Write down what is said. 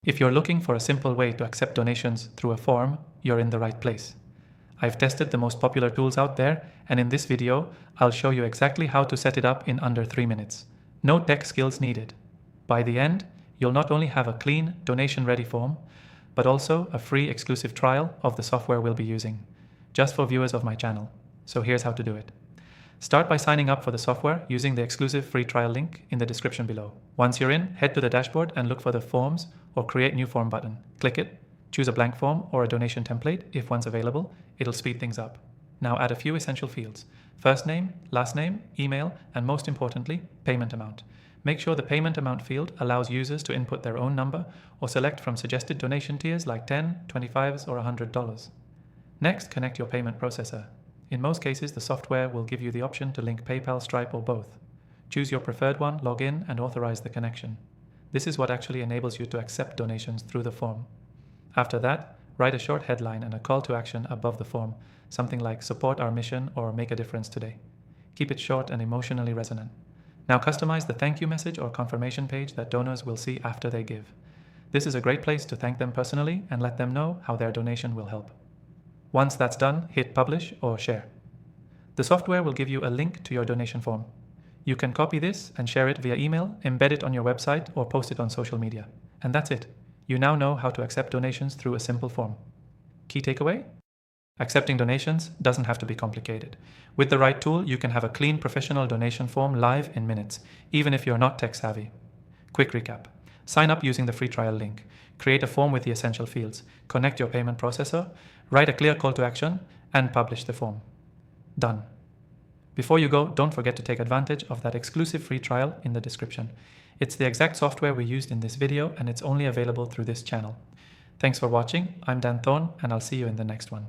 If you're looking for a simple way to accept donations through a form, you're in the right place. I've tested the most popular tools out there, and in this video, I'll show you exactly how to set it up in under 3 minutes. No tech skills needed. By the end, you'll not only have a clean, donation-ready form, but also a free exclusive trial of the software we'll be using, just for viewers of my channel. So here's how to do it. Start by signing up for the software using the exclusive free trial link in the description below. Once you're in, head to the dashboard and look for the Forms or Create New Form button. Click it, choose a blank form or a donation template if one's available. It'll speed things up. Now add a few essential fields: first name, last name, email, and most importantly, payment amount. Make sure the payment amount field allows users to input their own number or select from suggested donation tiers like $10, $25, or $100. Next, connect your payment processor. In most cases, the software will give you the option to link PayPal, Stripe, or both. Choose your preferred one, log in, and authorize the connection. This is what actually enables you to accept donations through the form. After that, write a short headline and a call to action above the form, something like "Support our mission" or "Make a difference today." Keep it short and emotionally resonant. Now customize the thank you message or confirmation page that donors will see after they give. This is a great place to thank them personally and let them know how their donation will help. Once that's done, hit publish or share. The software will give you a link to your donation form. You can copy this and share it via email, embed it on your website, or post it on social media. And that's it. You now know how to accept donations through a simple form. Key takeaway? Accepting donations doesn't have to be complicated. With the right tool, you can have a clean professional donation form live in minutes, even if you're not tech savvy. Quick recap. Sign up using the free trial link. Create a form with the essential fields. Connect your payment processor. Write a clear call to action and publish the form. Done. Before you go, don't forget to take advantage of that exclusive free trial in the description. It's the exact software we used in this video, and it's only available through this channel. Thanks for watching. I'm Dan Thorne, and I'll see you in the next one.